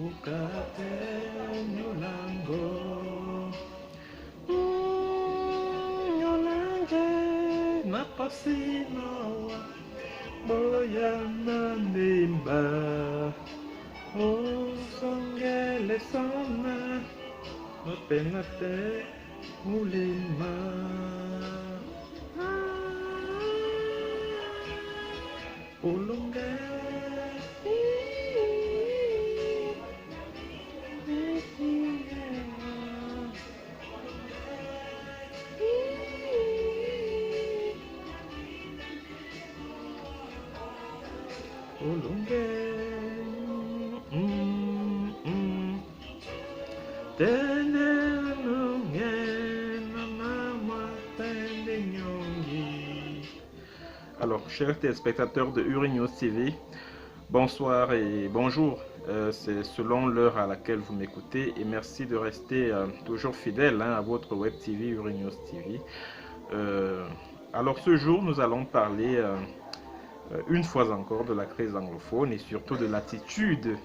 Ukate Nyulango Nyulange Napasinoa Boya Nandimba O Songele Sana Openate Mulima Ulunga Ulunga Alors, chers téléspectateurs de Urinews TV, bonsoir et bonjour. C'est selon l'heure à laquelle vous m'écoutez et merci de rester toujours fidèle à votre web TV Urinews TV. Alors ce jour, nous allons parler une fois encore de la crise anglophone et surtout de l'attitude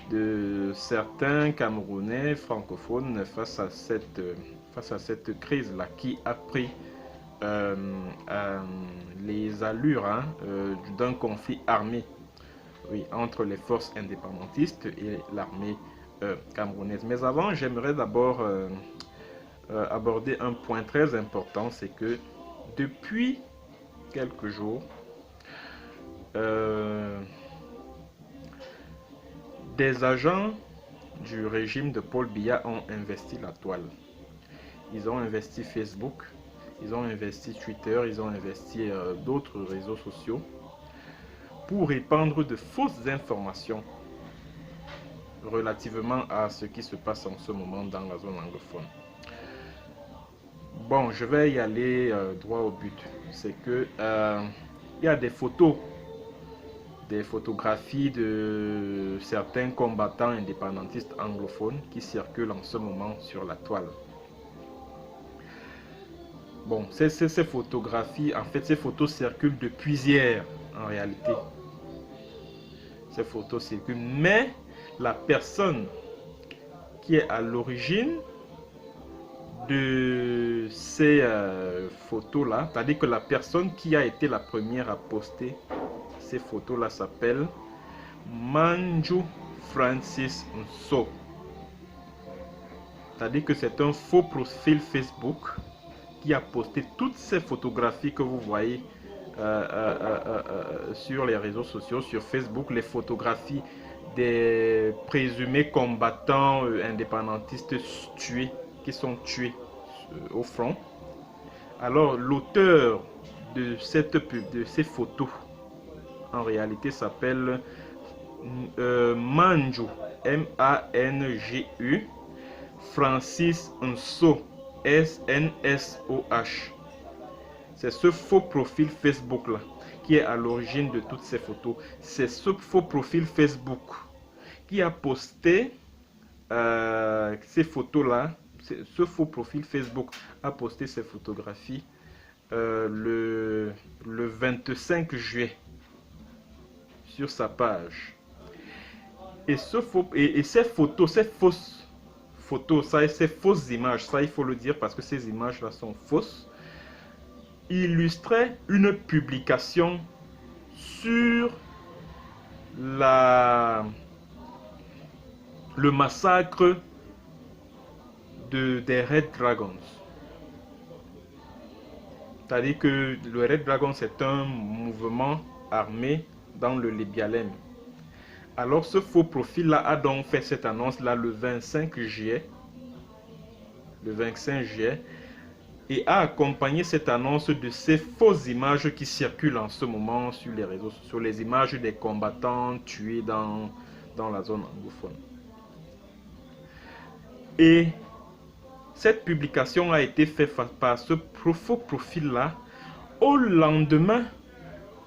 de certains Camerounais francophones face à cette crise-là qui a pris les allures d'un conflit armé entre les forces indépendantistes et l'armée camerounaise. Mais avant, j'aimerais d'abord aborder un point très important, c'est que depuis quelques jours, des agents du régime de Paul Biya ont investi la toile. Ils ont investi Facebook, ils ont investi Twitter, ils ont investi d'autres réseaux sociaux pour répandre de fausses informations relativement à ce qui se passe en ce moment dans la zone anglophone. Bon, je vais y aller droit au but. C'est que il y a des photos, des photographies de certains combattants indépendantistes anglophones qui circulent en ce moment sur la toile. Bon, ces photographies, en fait, ces photos circulent depuis hier, en réalité. Ces photos circulent, mais la personne qui est à l'origine de ces photos-là, c'est-à-dire que la personne qui a été la première à poster ces photos-là s'appelle Manju Francis Nso. C'est-à-dire que c'est un faux profil Facebook qui a posté toutes ces photographies que vous voyez sur les réseaux sociaux, sur Facebook, les photographies des présumés combattants indépendantistes tués, qui sont tués au front. Alors l'auteur de ces photos en réalité s'appelle Manju, M-A-N-G-U, Francis Nso, S-N-S-O-H. C'est ce faux profil Facebook là qui est à l'origine de toutes ces photos. C'est ce faux profil Facebook qui a posté ces photos là. Ce faux profil Facebook a posté ces photographies le 25 juillet sur sa page. Et ces photos, ces fausses photos, ces fausses images, ça il faut le dire parce que ces images là sont fausses, illustrait une publication sur le massacre des Red Dragons. C'est-à-dire que le Red Dragon, c'est un mouvement armé dans le Libyalem. Alors ce faux profil-là a donc fait cette annonce-là le 25 juillet. Le 25 juillet. Et a accompagné cette annonce de ces fausses images qui circulent en ce moment sur les réseaux sociaux. Les images des combattants tués dans la zone anglophone. Et cette publication a été faite par ce faux profil-là au lendemain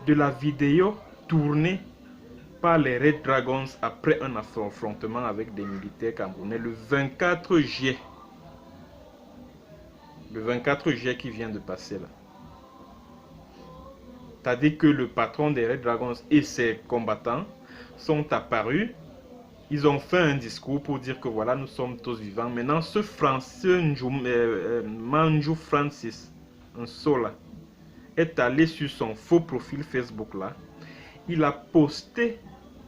de la vidéo tournée par les Red Dragons après un affrontement avec des militaires camerounais le 24 juillet. Le 24 juillet qui vient de passer là. C'est-à-dire que le patron des Red Dragons et ses combattants sont apparus Ils ont fait un discours pour dire que voilà, nous sommes tous vivants. Maintenant, ce Manju Francis Nsola est allé sur son faux profil Facebook là. Il a posté,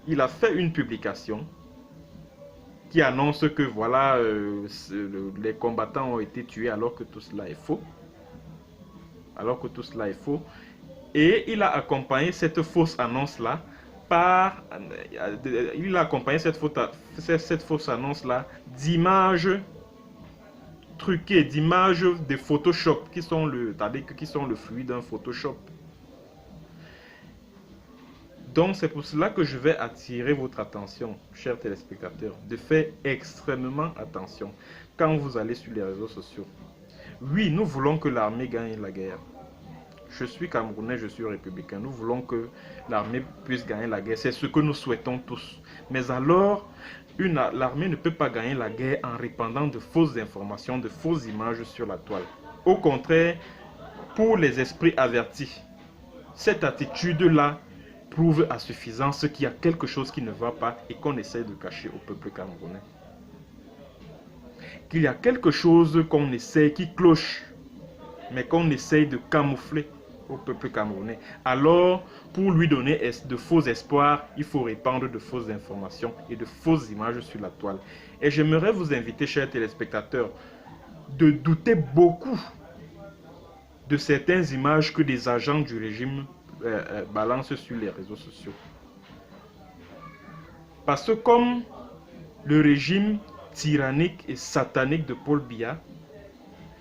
il a fait une publication qui annonce que voilà, les combattants ont été tués alors que tout cela est faux. Alors que tout cela est faux. Et il a accompagné cette fausse annonce-là par... Il a accompagné cette fausse annonce-là d'images truquées, d'images de Photoshop qui sont le fruit d'un Photoshop. Donc c'est pour cela que je vais attirer votre attention, chers téléspectateurs, de faire extrêmement attention quand vous allez sur les réseaux sociaux. Oui, nous voulons que l'armée gagne la guerre. Je suis Camerounais, je suis républicain. Nous voulons que l'armée puisse gagner la guerre. C'est ce que nous souhaitons tous. Mais alors, l'armée ne peut pas gagner la guerre en répandant de fausses informations, de fausses images sur la toile. Au contraire, pour les esprits avertis, cette attitude-là prouve à suffisance qu'il y a quelque chose qui ne va pas et qu'on essaie de cacher au peuple camerounais. Qu'il y a quelque chose qu'on essaie, qui cloche, mais qu'on essaye de camoufler au peuple camerounais. Alors, pour lui donner de faux espoirs, il faut répandre de fausses informations et de fausses images sur la toile. Et j'aimerais vous inviter, chers téléspectateurs, de douter beaucoup de certaines images que des agents du régime balancent sur les réseaux sociaux. Parce que comme le régime tyrannique et satanique de Paul Biya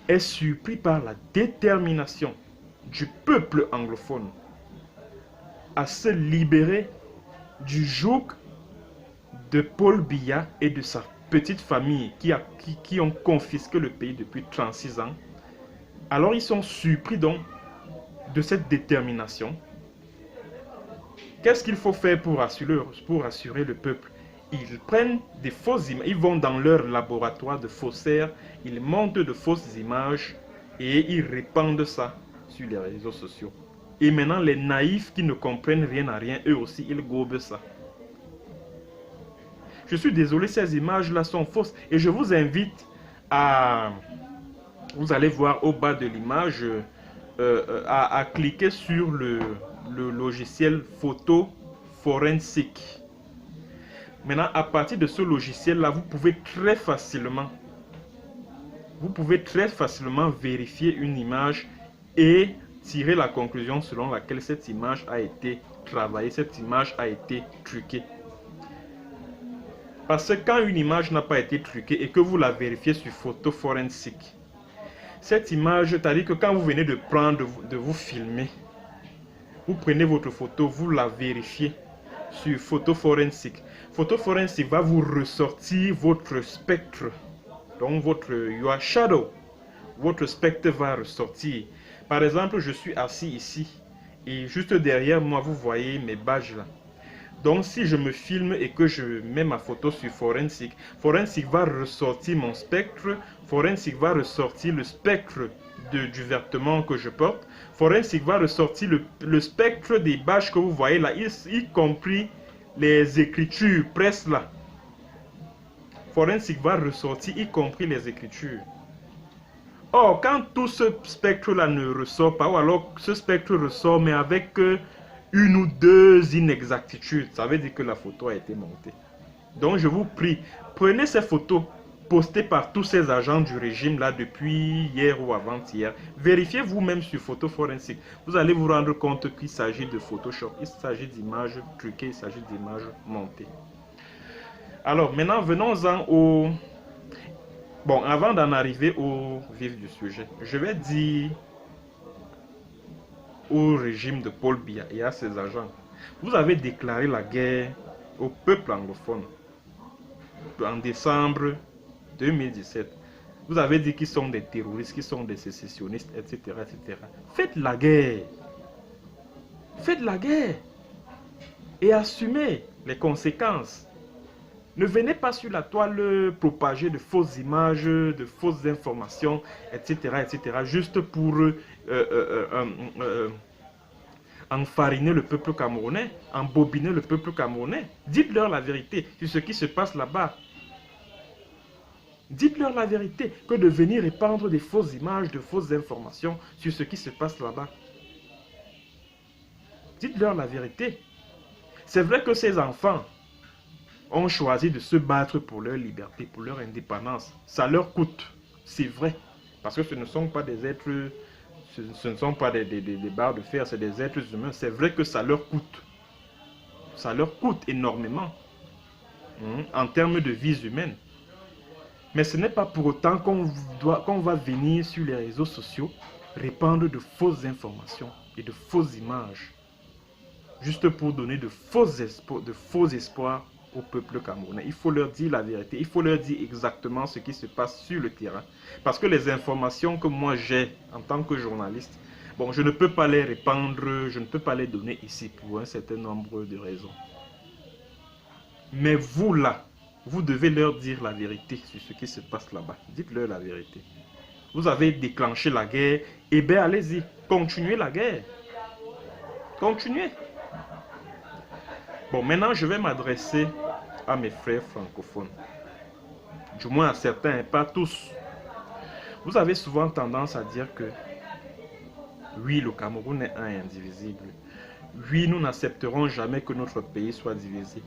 est surpris par la détermination du peuple anglophone à se libérer du joug de Paul Biya et de sa petite famille qui ont confisqué le pays depuis 36 ans. Alors ils sont surpris donc de cette détermination. Qu'est-ce qu'il faut faire pour assurer le peuple? Ils prennent des fausses images, ils vont dans leur laboratoire de faussaires, ils montent de fausses images et ils répandent ça sur les réseaux sociaux. Et maintenant, les naïfs qui ne comprennent rien à rien, eux aussi, ils gobent ça. Je suis désolé, ces images-là sont fausses. Et je vous invite à... Vous allez voir au bas de l'image, à cliquer sur le logiciel photo forensique. Maintenant, à partir de ce logiciel-là, vous pouvez très facilement vérifier une image et tirer la conclusion selon laquelle cette image a été travaillée, cette image a été truquée. Parce que quand une image n'a pas été truquée et que vous la vérifiez sur photo forensique, cette image, c'est-à-dire que quand vous venez de vous filmer, vous prenez votre photo, vous la vérifiez sur photo forensique. Photo forensique va vous ressortir votre spectre, donc your shadow. Votre spectre va ressortir. Par exemple, je suis assis ici et juste derrière moi, vous voyez mes badges là. Donc, si je me filme et que je mets ma photo sur Forensic, Forensic va ressortir mon spectre. Forensic va ressortir le spectre du vêtement que je porte. Forensic va ressortir le spectre des badges que vous voyez là, y compris les écritures presse là. Forensic va ressortir y compris les écritures. Or, quand tout ce spectre-là ne ressort pas, ou alors ce spectre ressort, mais avec une ou deux inexactitudes, ça veut dire que la photo a été montée. Donc, je vous prie, prenez ces photos postées par tous ces agents du régime-là depuis hier ou avant-hier. Vérifiez vous-même sur photo forensique. Vous allez vous rendre compte qu'il s'agit de Photoshop, il s'agit d'images truquées, il s'agit d'images montées. Alors, maintenant, venons-en au... Bon, avant d'en arriver au vif du sujet, je vais dire au régime de Paul Biya et à ses agents, vous avez déclaré la guerre au peuple anglophone en décembre 2017. Vous avez dit qu'ils sont des terroristes, qu'ils sont des sécessionnistes, etc., etc. Faites la guerre. Faites la guerre. Et assumez les conséquences. Ne venez pas sur la toile propager de fausses images, de fausses informations, etc., etc., juste pour enfariner le peuple camerounais, embobiner le peuple camerounais. Dites-leur la vérité sur ce qui se passe là-bas. Dites-leur la vérité que de venir répandre des fausses images, de fausses informations sur ce qui se passe là-bas. Dites-leur la vérité. C'est vrai que ces enfants ont choisi de se battre pour leur liberté, pour leur indépendance. Ça leur coûte, c'est vrai. Parce que ce ne sont pas des êtres, ce ne sont pas des barres de fer, c'est des êtres humains. C'est vrai que ça leur coûte. Ça leur coûte énormément en termes de vies humaines. Mais ce n'est pas pour autant qu'on va venir sur les réseaux sociaux répandre de fausses informations et de fausses images. Juste pour donner de faux espoirs au peuple camerounais. Il faut leur dire la vérité. Il faut leur dire exactement ce qui se passe sur le terrain. Parce que les informations que moi j'ai en tant que journaliste, bon, je ne peux pas les répandre, je ne peux pas les donner ici pour un certain nombre de raisons. Mais vous là, vous devez leur dire la vérité sur ce qui se passe là-bas. Dites-leur la vérité. Vous avez déclenché la guerre, eh bien allez-y, continuez la guerre. Continuez. Bon, maintenant je vais m'adresser à mes frères francophones. Du moins à certains, pas tous. Vous avez souvent tendance à dire que oui, le Cameroun est un et indivisible. Oui, nous n'accepterons jamais que notre pays soit divisé.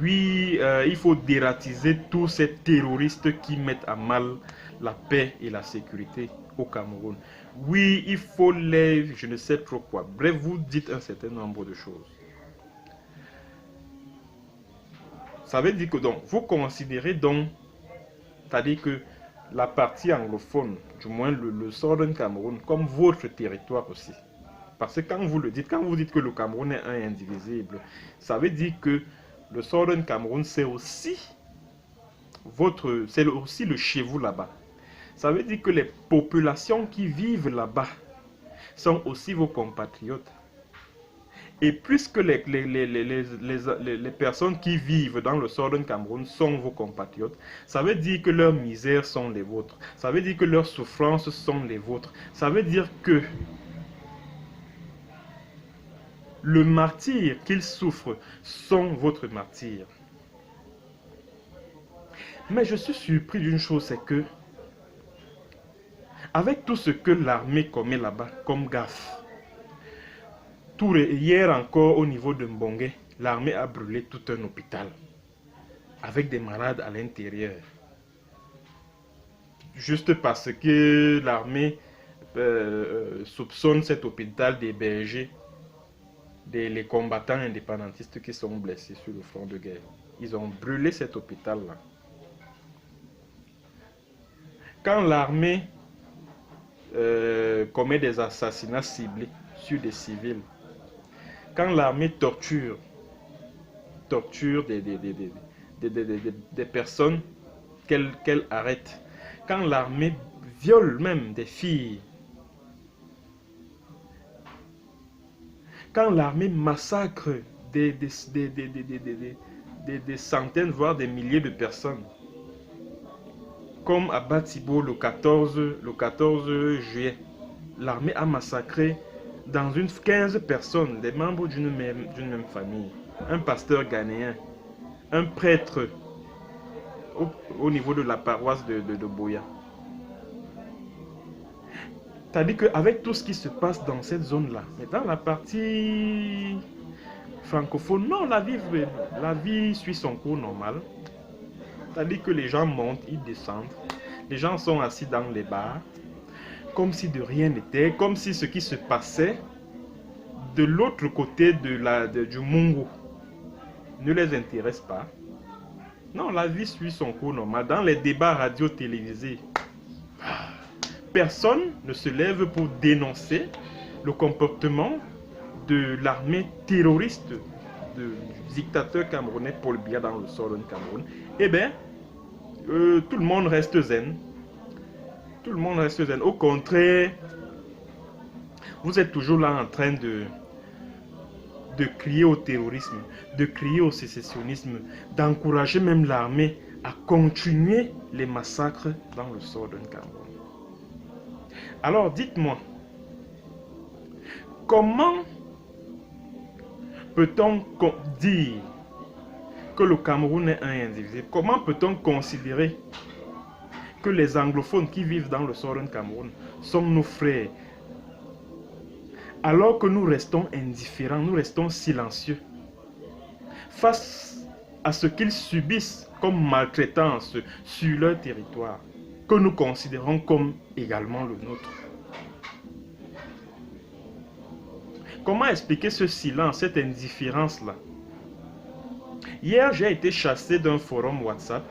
Oui, il faut dératiser tous ces terroristes qui mettent à mal la paix et la sécurité au Cameroun. Oui, il faut les... je ne sais trop quoi. Bref, vous dites un certain nombre de choses. Ça veut dire que donc, vous considérez donc, c'est-à-dire que la partie anglophone, du moins le Southern Cameroun, comme votre territoire aussi. Parce que quand vous dites que le Cameroun est un et indivisible, ça veut dire que le Southern Cameroun, c'est aussi le chez vous là-bas. Ça veut dire que les populations qui vivent là-bas sont aussi vos compatriotes. Et puisque les personnes qui vivent dans le Southern Cameroun sont vos compatriotes, ça veut dire que leurs misères sont les vôtres. Ça veut dire que leurs souffrances sont les vôtres. Ça veut dire que le martyre qu'ils souffrent sont votre martyr. Mais je suis surpris d'une chose, c'est que avec tout ce que l'armée commet là-bas comme gaffe, hier encore au niveau de Mbongue, l'armée a brûlé tout un hôpital avec des malades à l'intérieur. Juste parce que l'armée soupçonne cet hôpital d'héberger les combattants indépendantistes qui sont blessés sur le front de guerre. Ils ont brûlé cet hôpital-là. Quand l'armée commet des assassinats ciblés sur des civils, quand l'armée torture des personnes qu'elle arrête, quand l'armée viole même des filles, quand l'armée massacre des centaines, voire des milliers de personnes, comme à Batibo le 14 juillet, l'armée a massacré dans 15 personnes, des membres d'une même famille, un pasteur ghanéen, un prêtre au niveau de la paroisse de Boya. C'est-à-dire qu'avec tout ce qui se passe dans cette zone-là, mais dans la partie francophone, non, la vie suit son cours normal. C'est-à-dire que les gens montent, ils descendent, les gens sont assis dans les bars, comme si de rien n'était, comme si ce qui se passait de l'autre côté du Mungu ne les intéresse pas. Non, la vie suit son cours normal. Dans les débats radio-télévisés, personne ne se lève pour dénoncer le comportement de l'armée terroriste du dictateur camerounais Paul Biya dans le Southern Cameroun. Eh bien, tout le monde reste zen. Tout le monde reste zen. Au contraire, vous êtes toujours là en train de crier au terrorisme, de crier au sécessionnisme, d'encourager même l'armée à continuer les massacres dans le Southern Cameroun. Alors dites-moi, comment peut-on dire que le Cameroun est un indivisible? Comment peut-on considérer que les anglophones qui vivent dans le Southern Cameroun sont nos frères, alors que nous restons indifférents, nous restons silencieux face à ce qu'ils subissent comme maltraitance sur leur territoire, que nous considérons comme également le nôtre? Comment expliquer ce silence, cette indifférence-là? Hier, j'ai été chassé d'un forum WhatsApp,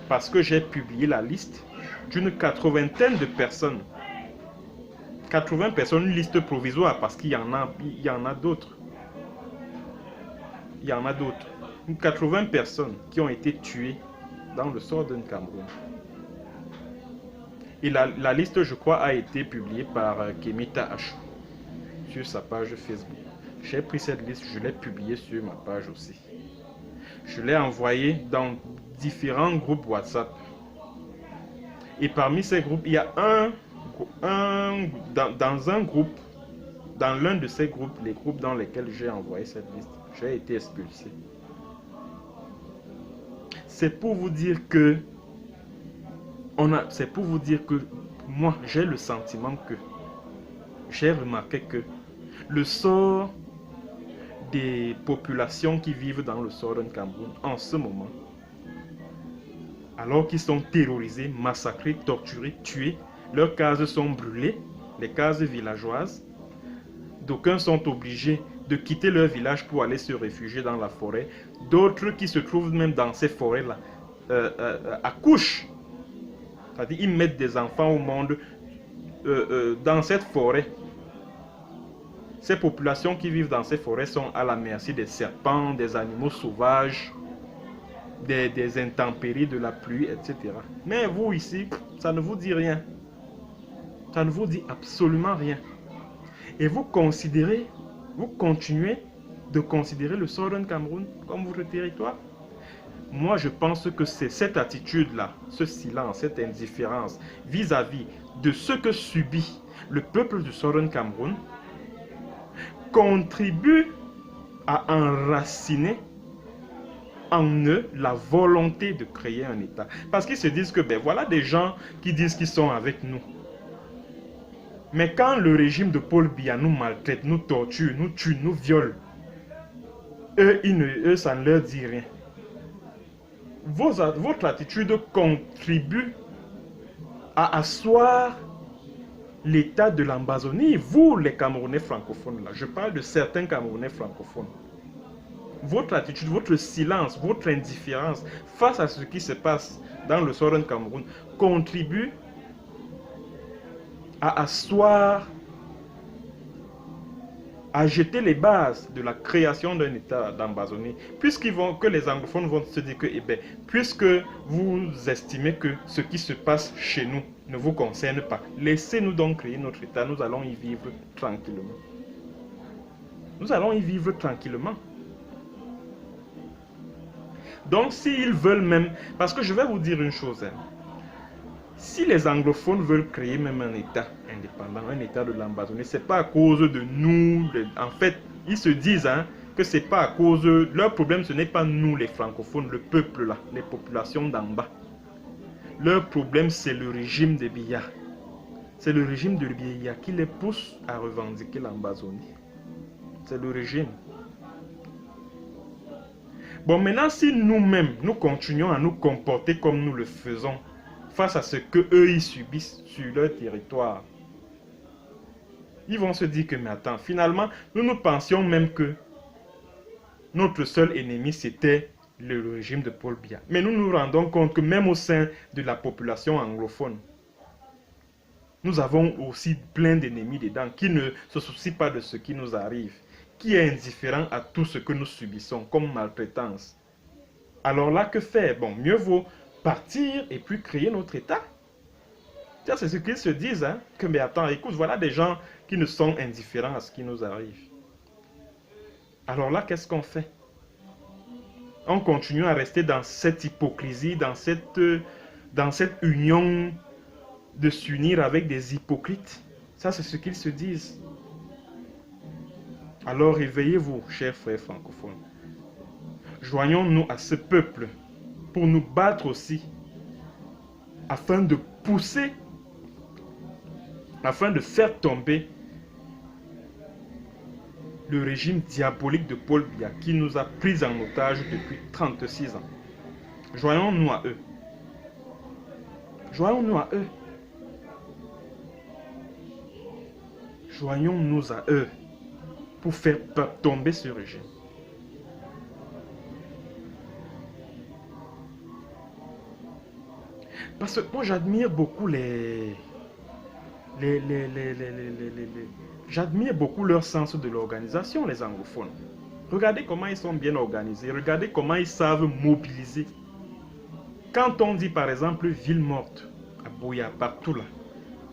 parce que j'ai publié la liste d'une 80aine de personnes. 80 personnes, une liste provisoire, parce qu'il y en a d'autres. Il y en a d'autres. 80 personnes qui ont été tuées dans le Southern Cameroun. Et la liste, je crois, a été publiée par Kemita Achou sur sa page Facebook. J'ai pris cette liste, je l'ai publiée sur ma page aussi. Je l'ai envoyée dans différents groupes WhatsApp. Et parmi ces groupes, il y a dans un groupe, dans l'un de ces groupes, les groupes dans lesquels j'ai envoyé cette liste, j'ai été expulsé. C'est pour vous dire que moi, j'ai le sentiment que j'ai remarqué que le sort des populations qui vivent dans le Southern Cameroun en ce moment, alors qu'ils sont terrorisés, massacrés, torturés, tués, leurs cases sont brûlées, les cases villageoises. D'aucuns sont obligés de quitter leur village pour aller se réfugier dans la forêt. D'autres qui se trouvent même dans ces forêts-là accouchent. C'est-à-dire ils mettent des enfants au monde dans cette forêt. Ces populations qui vivent dans ces forêts sont à la merci des serpents, des animaux sauvages, des intempéries, de la pluie, etc. Mais vous ici, ça ne vous dit rien. Ça ne vous dit absolument rien. Et vous continuez de considérer le Southern Cameroun comme votre territoire. Moi, je pense que c'est cette attitude-là, ce silence, cette indifférence vis-à-vis de ce que subit le peuple du Southern Cameroun contribue à enraciner en eux la volonté de créer un État. Parce qu'ils se disent que, voilà des gens qui disent qu'ils sont avec nous. Mais quand le régime de Paul Biya nous maltraite, nous torture, nous tue, nous viole, eux, ça ne leur dit rien. Votre attitude contribue à asseoir l'état de l'Ambazonie. Vous, les Camerounais francophones, là, je parle de certains Camerounais francophones. Votre attitude, votre silence, votre indifférence face à ce qui se passe dans le Southern Cameroun contribue à asseoir, à jeter les bases de la création d'un État d'Ambazonie, que les anglophones vont se dire que, puisque vous estimez que ce qui se passe chez nous ne vous concerne pas, laissez-nous donc créer notre État, nous allons y vivre tranquillement. Nous allons y vivre tranquillement. Donc, s'ils veulent même, parce que je vais vous dire une chose, si les anglophones veulent créer même un État indépendant, un État de l'Ambazonie, c'est pas à cause de nous. En fait, ils se disent que c'est pas à cause. Leur problème, ce n'est pas nous les francophones, le peuple là, les populations d'en bas. Leur problème, c'est le régime de Biya. C'est le régime de Biya qui les pousse à revendiquer l'Ambazonie. C'est le régime. Bon, maintenant, si nous-mêmes, nous continuons à nous comporter comme nous le faisons, face à ce qu'eux, ils subissent sur leur territoire, ils vont se dire que, mais attends, finalement, nous pensions même que notre seul ennemi, c'était le régime de Paul Biya. Mais nous nous rendons compte que même au sein de la population anglophone, nous avons aussi plein d'ennemis dedans qui ne se soucient pas de ce qui nous arrive, qui est indifférent à tout ce que nous subissons comme maltraitance. Alors là, que faire? Bon, mieux vaut partir et puis créer notre État. C'est ce qu'ils se disent, que mais attends, écoute, voilà des gens qui ne sont indifférents à ce qui nous arrive. Alors là, qu'est-ce qu'on fait? On continue à rester dans cette hypocrisie, dans cette union de s'unir avec des hypocrites. Ça, c'est ce qu'ils se disent. Alors réveillez-vous, chers frères francophones. Joignons-nous à ce peuple pour nous battre aussi, afin de pousser, afin de faire tomber le régime diabolique de Paul Biya qui nous a pris en otage depuis 36 ans. Joignons-nous à eux. Joignons-nous à eux. Joignons-nous à eux pour faire tomber ce régime. Parce que moi j'admire beaucoup j'admire beaucoup leur sens de l'organisation, les anglophones. Regardez comment ils sont bien organisés, regardez comment ils savent mobiliser. Quand on dit par exemple ville morte, à Buea, partout là,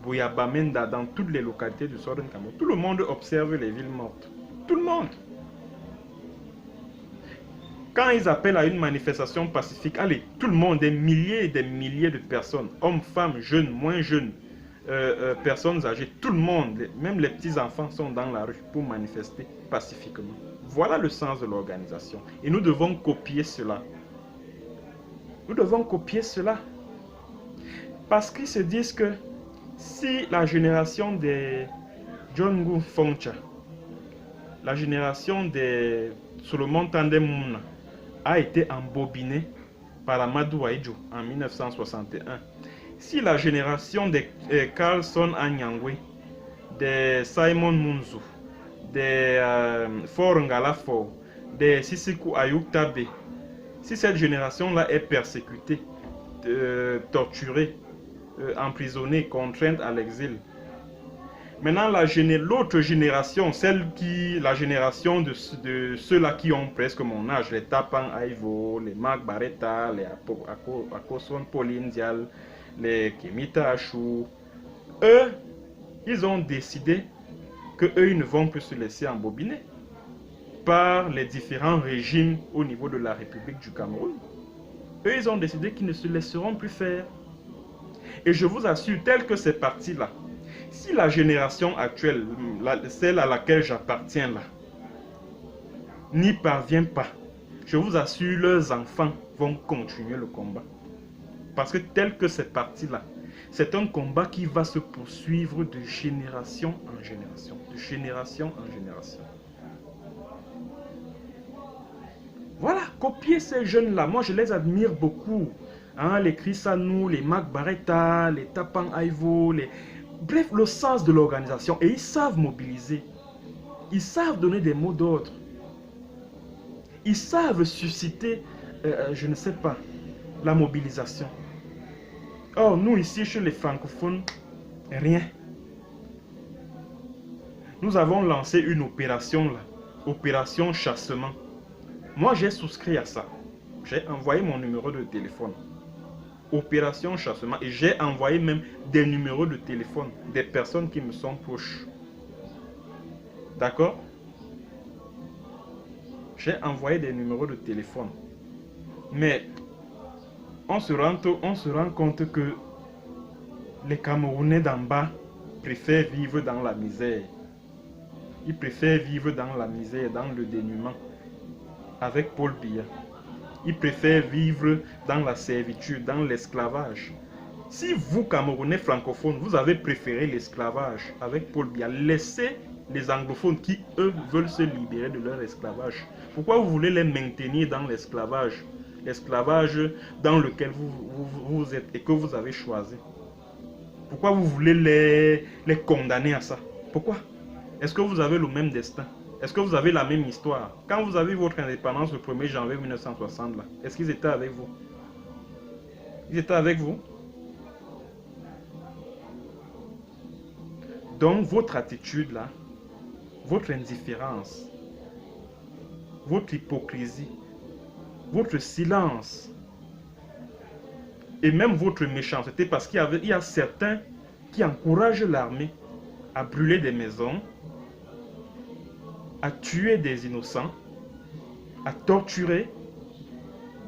Buea, Bamenda, dans toutes les localités du Southern Cameroun, tout le monde observe les villes mortes. Tout le monde. Quand ils appellent à une manifestation pacifique, allez, tout le monde, des milliers et des milliers de personnes, hommes, femmes, jeunes, moins jeunes, personnes âgées, tout le monde, même les petits-enfants sont dans la rue pour manifester pacifiquement. Voilà le sens de l'organisation. Et nous devons copier cela. Nous devons copier cela. Parce qu'ils se disent que si la génération des John Ngu Foncha, la génération des Solomon Tandemuna a été embobinée par Amadou Ahidjo en 1961, si la génération de Carlson Anyangwe, de Simon Munzu, de Faure Ngalafo, de Sisiku Ayuk Tabe, si cette génération-là est persécutée, torturée, emprisonnée, contrainte à l'exil, maintenant l'autre génération, la génération de ceux-là qui ont presque mon âge, les Tapan Aivo, les Marc Barretta, les Akoson Pauline Dial, les Kemita Achou, eux, ils ont décidé qu'eux, ils ne vont plus se laisser embobiner par les différents régimes au niveau de la République du Cameroun. Eux, ils ont décidé qu'ils ne se laisseront plus faire. Et je vous assure, tel que c'est parti là, si la génération actuelle, celle à laquelle j'appartiens là, n'y parvient pas, je vous assure, leurs enfants vont continuer le combat. Parce que tel que c'est parti là, c'est un combat qui va se poursuivre de génération en génération. De génération en génération. Voilà, copier ces jeunes-là. Moi, je les admire beaucoup. Hein, les Chris Anou, les Marc Barretta, les Tapan Aivo, bref, le sens de l'organisation. Et ils savent mobiliser. Ils savent donner des mots d'ordre. Ils savent susciter, je ne sais pas, la mobilisation. Or, nous ici, chez les francophones, rien. Nous avons lancé une opération là, opération chassement. Moi, j'ai souscrit à ça. J'ai envoyé mon numéro de téléphone. Opération chassement. Et j'ai envoyé même des numéros de téléphone des personnes qui me sont proches. D'accord? J'ai envoyé des numéros de téléphone. Mais on se rend compte que les Camerounais d'en bas préfèrent vivre dans la misère. Ils préfèrent vivre dans la misère, dans le dénuement. Avec Paul Biya. Ils préfèrent vivre dans la servitude, dans l'esclavage. Si vous, Camerounais francophones, vous avez préféré l'esclavage avec Paul Biya, laissez les anglophones qui, eux, veulent se libérer de leur esclavage. Pourquoi vous voulez les maintenir dans l'esclavage? L'esclavage dans lequel vous êtes et que vous avez choisi. Pourquoi vous voulez les condamner à ça? Pourquoi? Est-ce que vous avez le même destin? Est-ce que vous avez la même histoire? Quand vous avez votre indépendance le 1er janvier 1960, est-ce qu'ils étaient avec vous? Ils étaient avec vous? Donc, votre attitude là, votre indifférence, votre hypocrisie, votre silence, et même votre méchanceté, parce qu'il y a certains qui encouragent l'armée à brûler des maisons, à tuer des innocents, à torturer.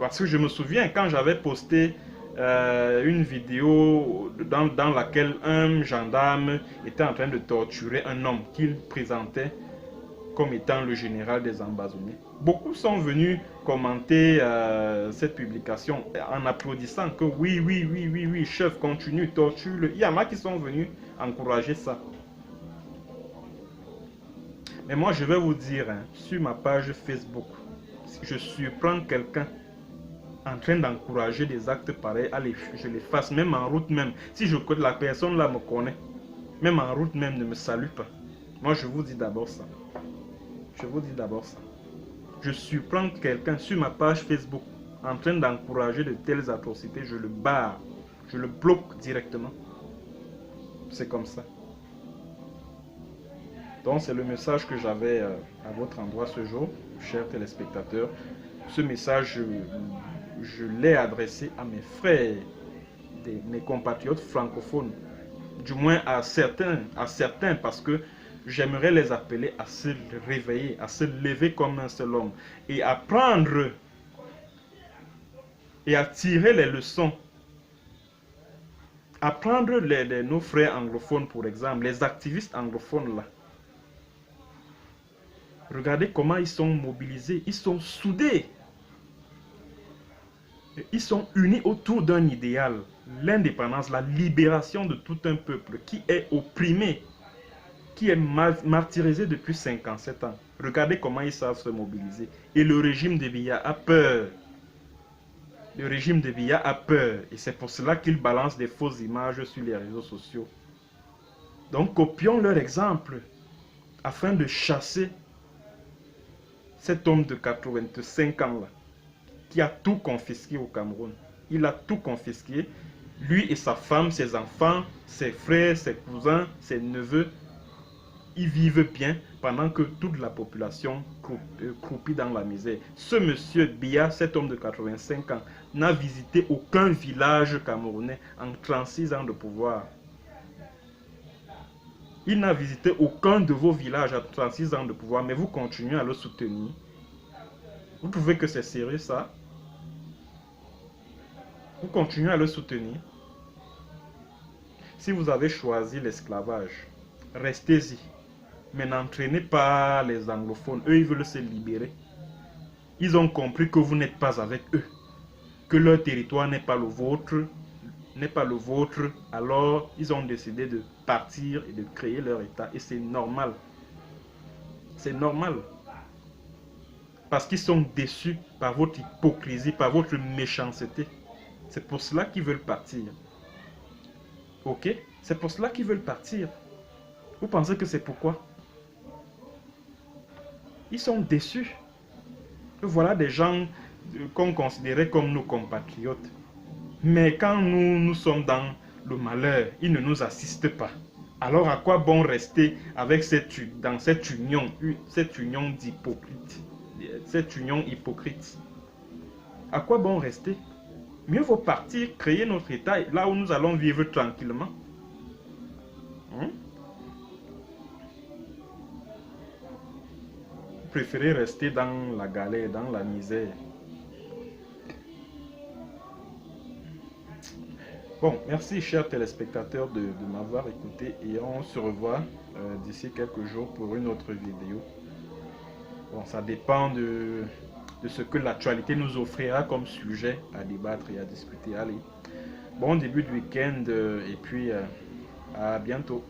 Parce que je me souviens quand j'avais posté une vidéo dans laquelle un gendarme était en train de torturer un homme qu'il présentait comme étant le général des embassonniers. Beaucoup sont venus commenter cette publication en applaudissant que oui, oui, oui, oui, oui, chef, continue, torture-le. Il y en a qui sont venus encourager ça. Mais moi, je vais vous dire, hein, sur ma page Facebook, si je surprends quelqu'un en train d'encourager des actes pareils, allez, je les fasse, même en route même. Si je connais, la personne là me connaît, même en route même, ne me salue pas. Moi, je vous dis d'abord ça. Je vous dis d'abord ça. Je surprends quelqu'un sur ma page Facebook en train d'encourager de telles atrocités, je le barre, je le bloque directement. C'est comme ça. Donc c'est le message que j'avais à votre endroit ce jour, chers téléspectateurs. Ce message, je l'ai adressé à mes frères, mes compatriotes francophones, du moins à certains parce que j'aimerais les appeler à se réveiller, à se lever comme un seul homme et à prendre et à tirer les leçons. À prendre nos frères anglophones, pour exemple, les activistes anglophones là. Regardez comment ils sont mobilisés, ils sont soudés. Ils sont unis autour d'un idéal, l'indépendance, la libération de tout un peuple qui est opprimé, qui est martyrisé depuis 57 ans. Regardez comment ils savent se mobiliser. Et le régime de Biya a peur. Le régime de Biya a peur. Et c'est pour cela qu'il balance des fausses images sur les réseaux sociaux. Donc copions leur exemple afin de chasser cet homme de 85 ans là, qui a tout confisqué au Cameroun. Il a tout confisqué. Lui et sa femme, ses enfants, ses frères, ses cousins, ses neveux, ils vivent bien pendant que toute la population croupit dans la misère. Ce monsieur Biya, cet homme de 85 ans, n'a visité aucun village camerounais en 36 ans de pouvoir. Il n'a visité aucun de vos villages à 36 ans de pouvoir, mais vous continuez à le soutenir. Vous trouvez que c'est sérieux ça? Vous continuez à le soutenir. Si vous avez choisi l'esclavage, restez-y. Mais n'entraînez pas les anglophones. Eux, ils veulent se libérer. Ils ont compris que vous n'êtes pas avec eux. Que leur territoire n'est pas le vôtre. Alors, ils ont décidé de partir et de créer leur État. Et c'est normal. C'est normal. Parce qu'ils sont déçus par votre hypocrisie, par votre méchanceté. C'est pour cela qu'ils veulent partir. Ok? C'est pour cela qu'ils veulent partir. Vous pensez que c'est pourquoi? Ils sont déçus. Voilà des gens qu'on considérait comme nos compatriotes. Mais quand nous sommes dans le malheur, ils ne nous assistent pas. Alors à quoi bon rester avec dans cette union d'hypocrites, cette union hypocrite? À quoi bon rester? Mieux vaut partir, créer notre État, là où nous allons vivre tranquillement. Vous préférez rester dans la galère, dans la misère. Bon, merci chers téléspectateurs de m'avoir écouté et on se revoit d'ici quelques jours pour une autre vidéo. Bon, ça dépend de ce que l'actualité nous offrira comme sujet à débattre et à discuter. Allez, bon début de week-end et puis à bientôt.